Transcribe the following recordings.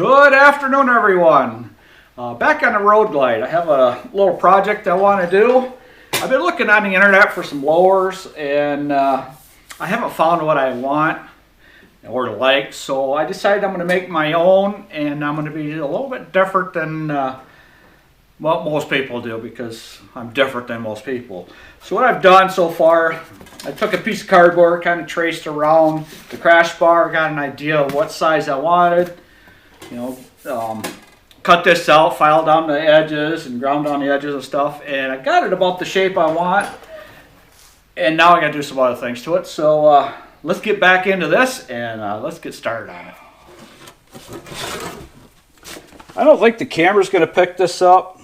Good afternoon, everyone. Back on the road glide. I have a little project I want to do. I've been looking on the internet for some blowers, and I haven't found what I want or like, so I decided I'm going to make my own, and I'm going to be a little bit different than what most people do, because I'm different than most people. So what I've done so far, I took a piece of cardboard, kind of traced around the crash bar, got an idea of what size I wanted, cut this out, filed down the edges and ground down the edges and stuff, and I got it about the shape I want. And now I got to do some other things to it. So let's get back into this and let's get started on it. I don't think the camera's going to pick this up.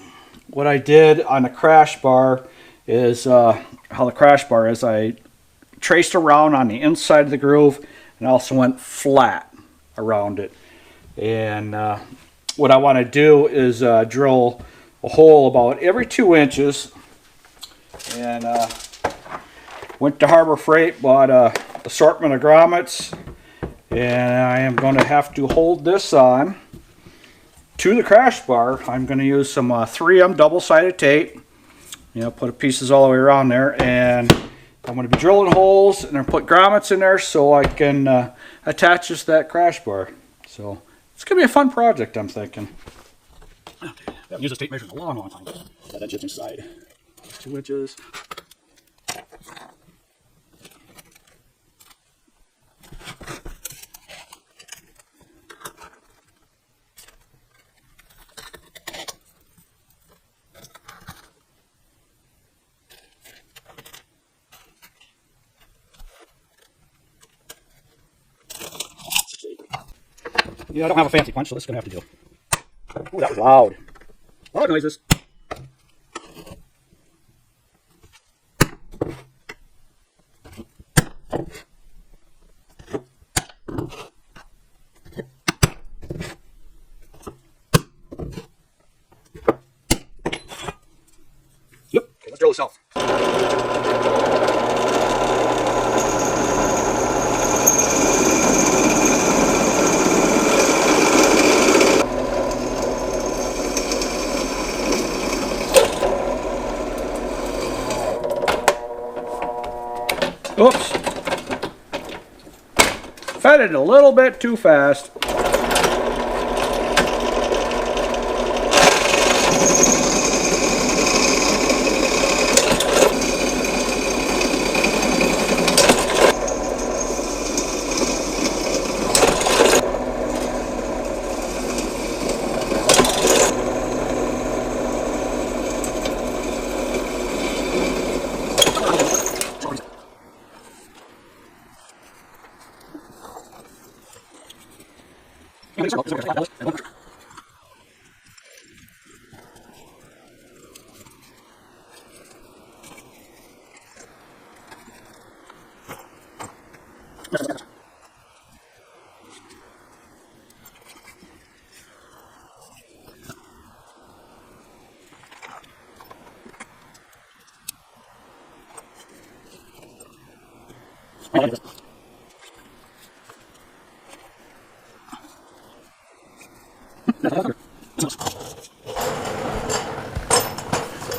What I did on the crash bar is how the crash bar is. I traced around on the inside of the groove and also went flat around it. And what I want to do is drill a hole about every 2 inches. And went to Harbor Freight, bought an assortment of grommets, and I am going to have to hold this on to the crash bar. I'm going to use some 3M double-sided tape, put pieces all the way around there, and I'm going to be drilling holes and then put grommets in there so I can attach this to that crash bar. So it's going to be a fun project, I'm thinking. I haven't used this tape measure in a long, long time. That edge is inside. 2 inches. Yeah, I don't have a fancy punch, so this is going to have to do. Ooh, that was loud. Loud noises. Yep. Okay, let's drill this out. Oops. Fed it a little bit too fast.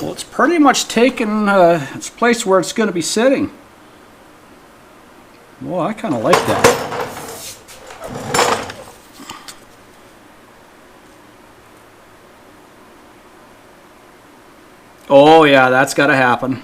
Well, it's pretty much taken its place where it's going to be sitting. Well, I kind of like that. Oh yeah, that's got to happen.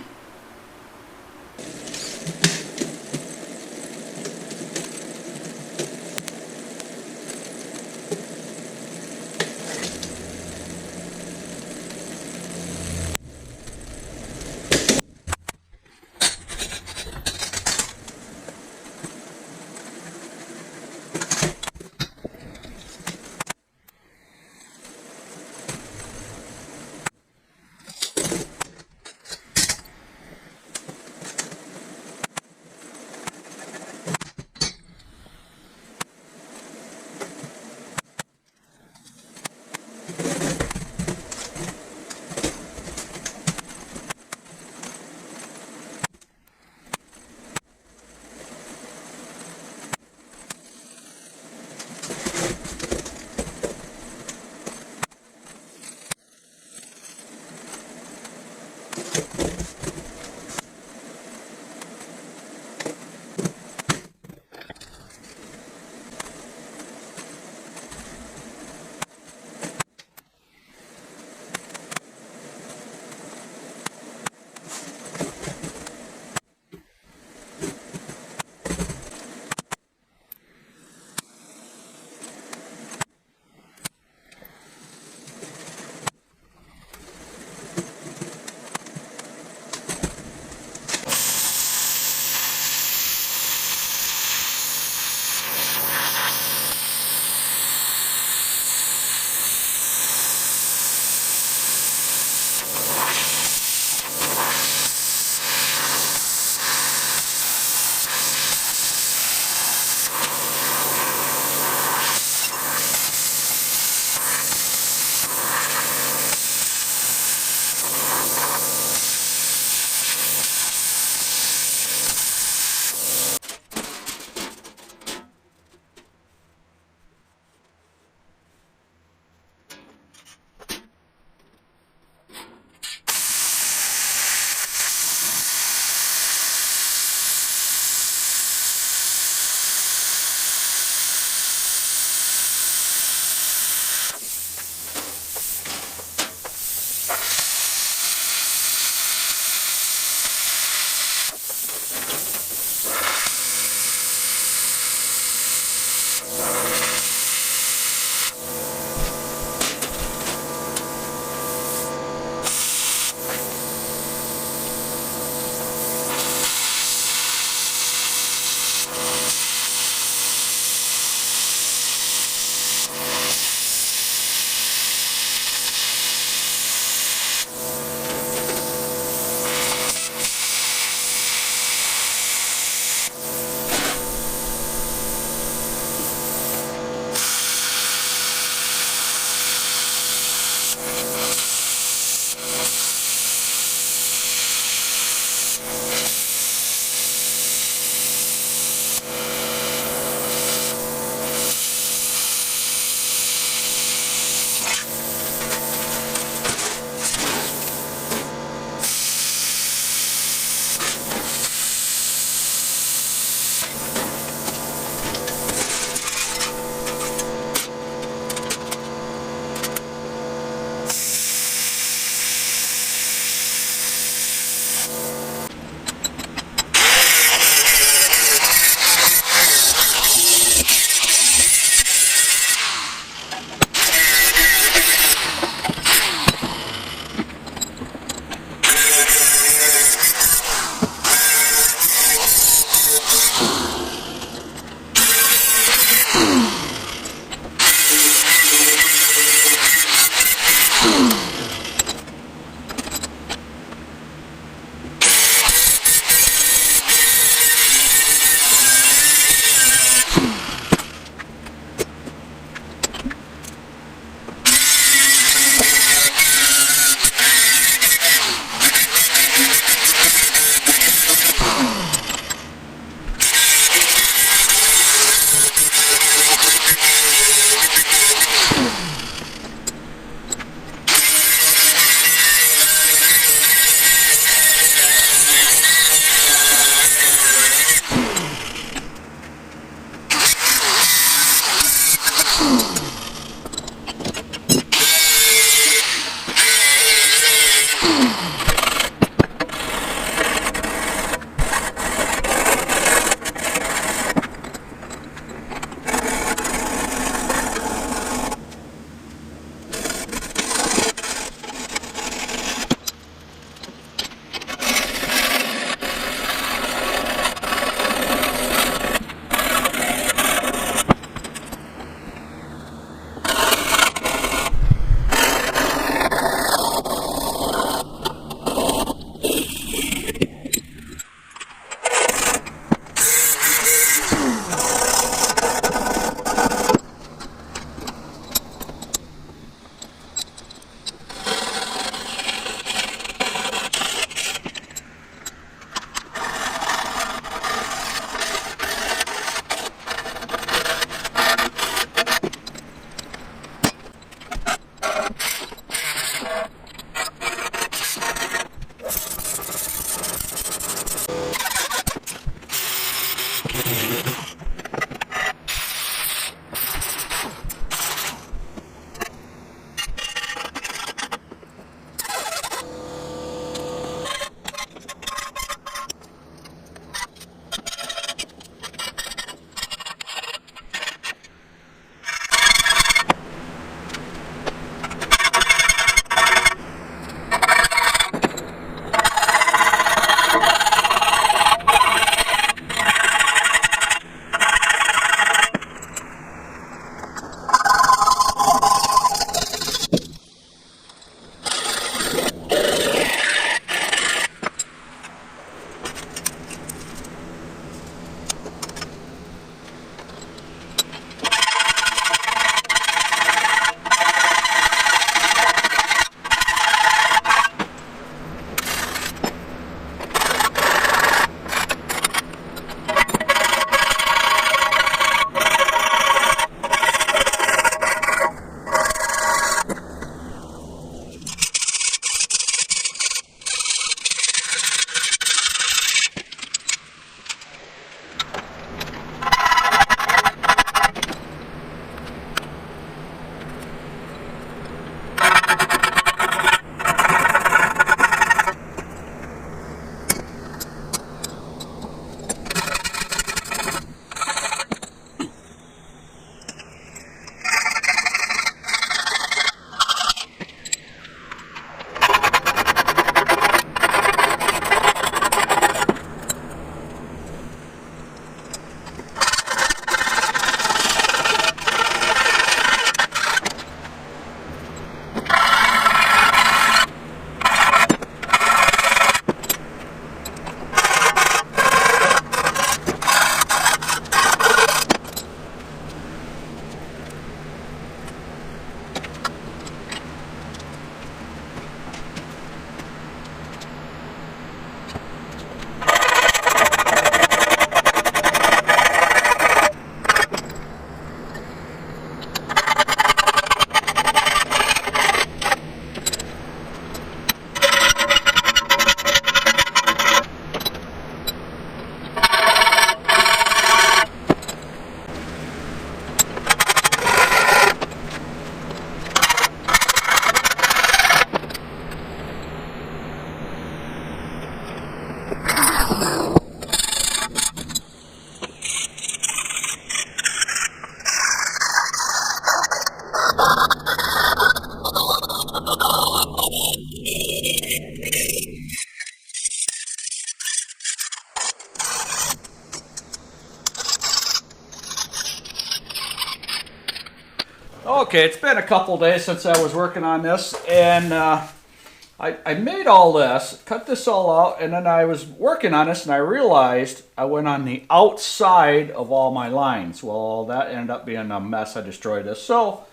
Okay, it's been a couple days since I was working on this, and I made all this, cut this all out, and then I was working on this, and I realized I went on the outside of all my lines. Well, that ended up being a mess. I destroyed this, so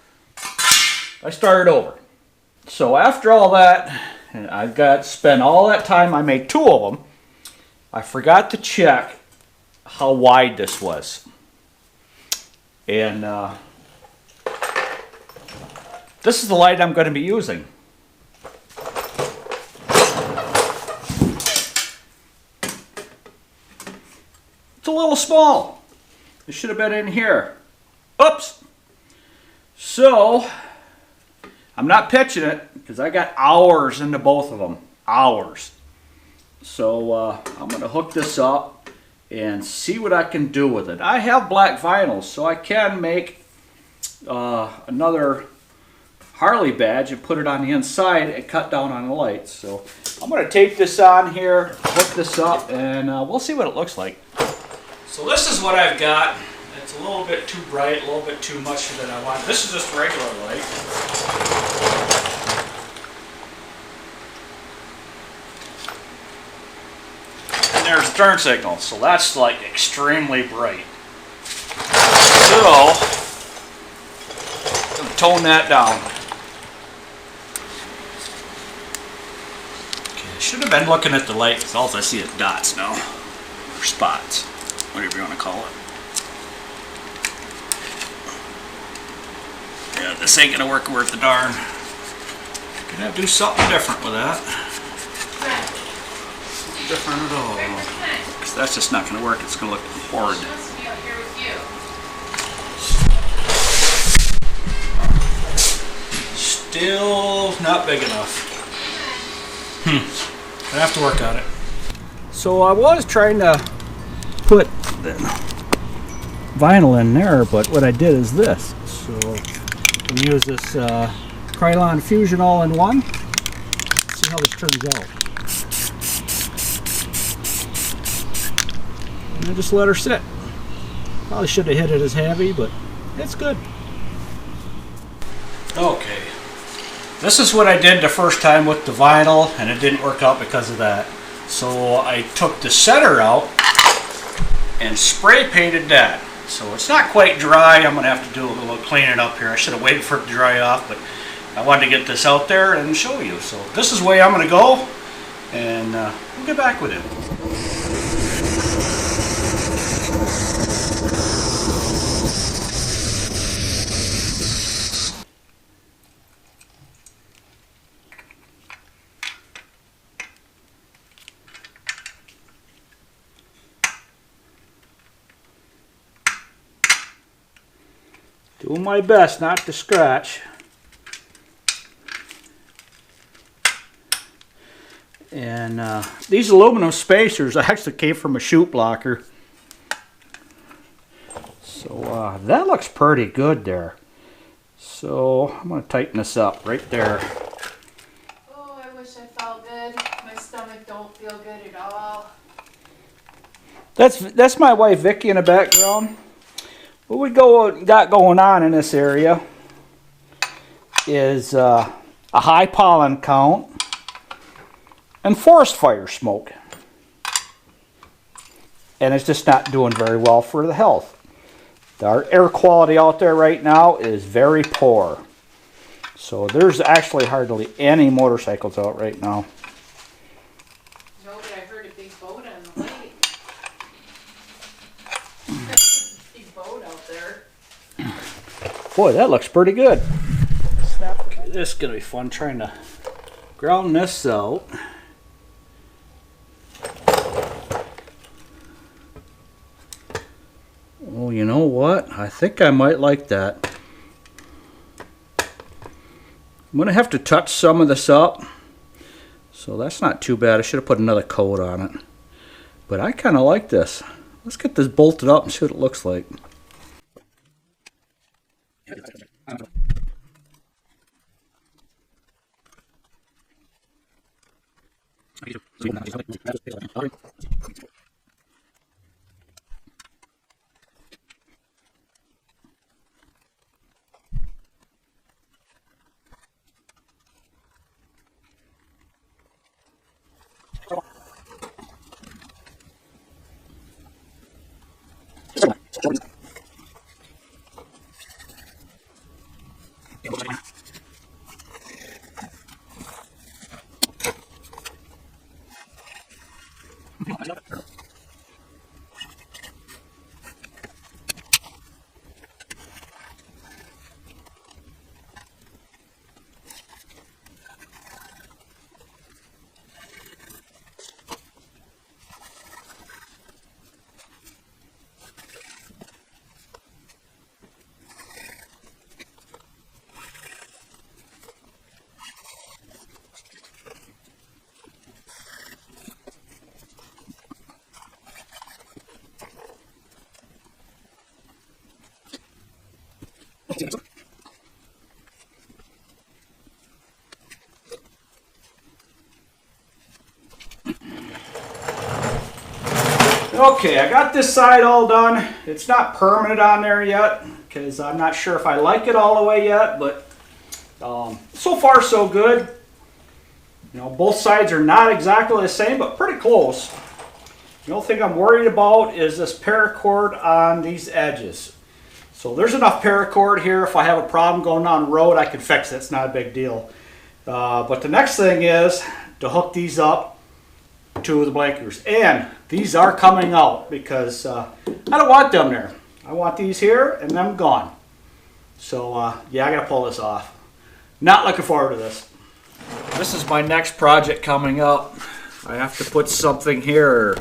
I started over. So after all that, and I got spent all that time, I made 2 of them. I forgot to check how wide this was. And this is the light I'm going to be using. It's a little small. It should have been in here. Oops. So, I'm not pitching it because I got hours into both of them. Hours. So, I'm going to hook this up and see what I can do with it. I have black vinyl, so I can make another Harley badge and put it on the inside and cut down on the lights. So I'm going to tape this on here, hook this up, and we'll see what it looks like. So this is what I've got. It's a little bit too bright, a little bit too much that I want. This is just regular light. And there's the turn signal, so that's like extremely bright. So, I'm gonna tone that down. Okay, I should have been looking at the light because all I see is dots now, or spots, whatever you want to call it. Yeah, this ain't gonna work worth the darn. Gonna have to do something different with that. Something different at all. Because that's just not gonna work. It's gonna look horrid. Still not big enough. I have to work on it. So I was trying to put the vinyl in there, but what I did is this. So I'm gonna use this Krylon Fusion all-in-one. See how this turns out. And I just let her sit. Probably should have hit it as heavy, but it's good. Okay. This is what I did the first time with the vinyl, and it didn't work out because of that. So I took the center out and spray painted that. So it's not quite dry. I'm going to have to do a little cleaning up here. I should have waited for it to dry off, but I wanted to get this out there and show you. So this is the way I'm going to go, and we'll get back with it. Doing my best not to scratch. And these aluminum spacers actually came from a chute blocker. So that looks pretty good there. So I'm going to tighten this up right there. Oh, I wish I felt good. My stomach don't feel good at all. That's my wife Vicky in the background. What we got going on in this area is a high pollen count and forest fire smoke. And it's just not doing very well for the health. Our air quality out there right now is very poor. So there's actually hardly any motorcycles out right now. No, but I heard a big boat on the lake. Big boat out there. Boy, that looks pretty good. Okay, this is going to be fun trying to ground this out. Oh, you know what? I think I might like that. I'm going to have to touch some of this up. So that's not too bad. I should have put another coat on it. But I kind of like this. Let's get this bolted up and see what it looks like. Okay, I got this side all done. It's not permanent on there yet because I'm not sure if I like it all the way yet, but so far so good. You know, both sides are not exactly the same, but pretty close. The only thing I'm worried about is this paracord on these edges. So there's enough paracord here. If I have a problem going down the road, I can fix it. It's not a big deal. But the next thing is to hook these up to the blinkers. And these are coming out because I don't want them there. I want these here and them gone. So yeah, I gotta pull this off. Not looking forward to this. This is my next project coming up. I have to put something here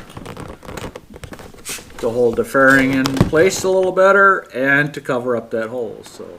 to hold the fairing in place a little better and to cover up that hole. So.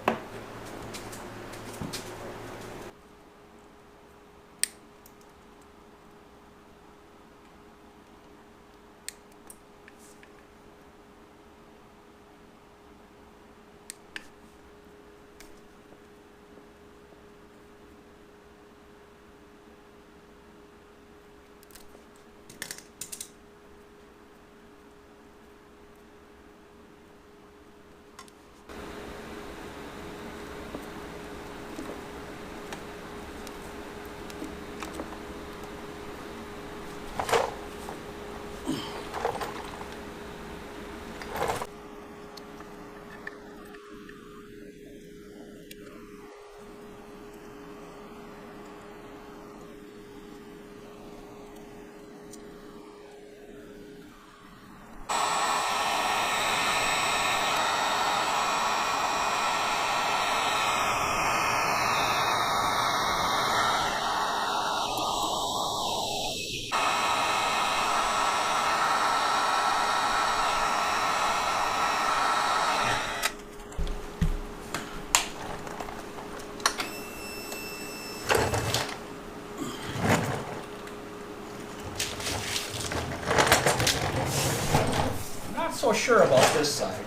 So sure about this side,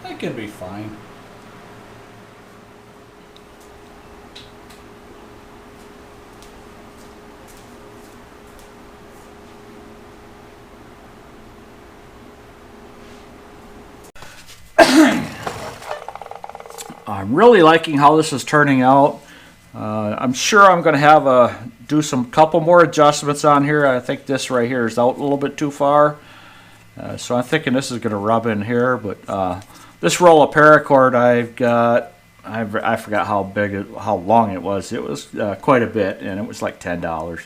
but it can be fine. I'm really liking how this is turning out. I'm sure I'm going to have do some couple more adjustments on here. I think this right here is out a little bit too far. So I'm thinking this is going to rub in here, but this roll of paracord I've got, I forgot how long it was. It was quite a bit, and it was like $10.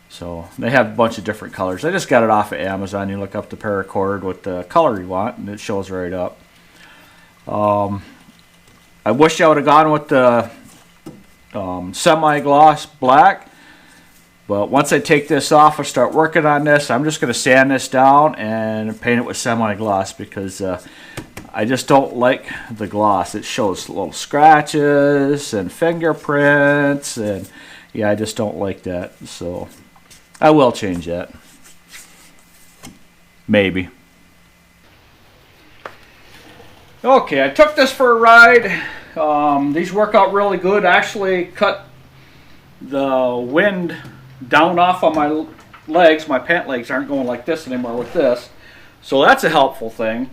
So they have a bunch of different colors. I just got it off of Amazon. You look up the paracord with the color you want, and it shows right up. I wish I would have gone with the semi-gloss black. But once I take this off and start working on this, I'm just going to sand this down and paint it with semi-gloss because I just don't like the gloss. It shows little scratches and fingerprints, and yeah, I just don't like that. So I will change that. Maybe. Okay, I took this for a ride. These work out really good. I actually cut the wind down off on my legs. My pant legs aren't going like this anymore with this, so that's a helpful thing.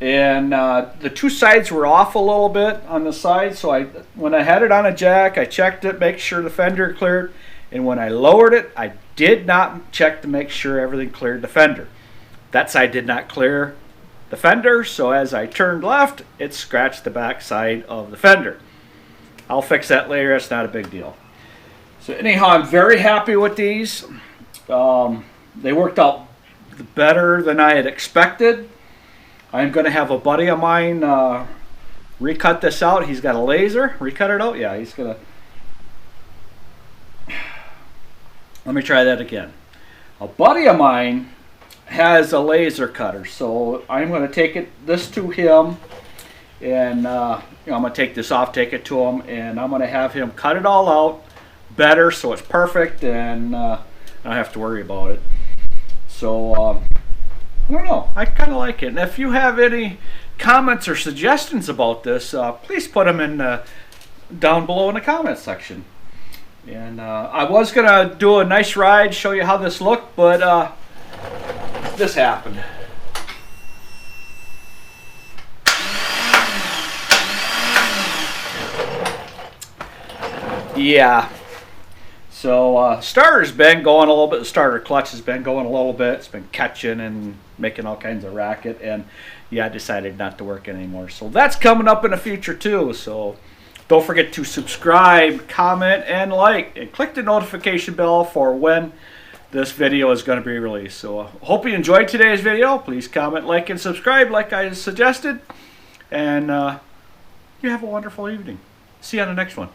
And the two sides were off a little bit on the side, so when I had it on a jack, I checked it, make sure the fender cleared, and when I lowered it, I did not check to make sure everything cleared the fender. That side did not clear the fender, so as I turned left, it scratched the back side of the fender. I'll fix that later. It's not a big deal. So anyhow, I'm very happy with these. They worked out better than I had expected. I'm going to have a buddy of mine recut this out. He's got a laser. Recut it out? Yeah, he's going to... Let me try that again. A buddy of mine has a laser cutter, so I'm going to take this to him, and I'm going to take this off, take it to him, and I'm going to have him cut it all out better so it's perfect, and I don't have to worry about it. So I don't know, I kind of like it. And if you have any comments or suggestions about this, please put them in down below in the comments section. And I was gonna do a nice ride, show you how this looked, but this happened. Yeah. So starter's been going a little bit. The starter clutch has been going a little bit. It's been catching and making all kinds of racket. And yeah, I decided not to work anymore. So that's coming up in the future too. So don't forget to subscribe, comment, and like. And click the notification bell for when this video is going to be released. So hope you enjoyed today's video. Please comment, like, and subscribe like I suggested. And you have a wonderful evening. See you on the next one.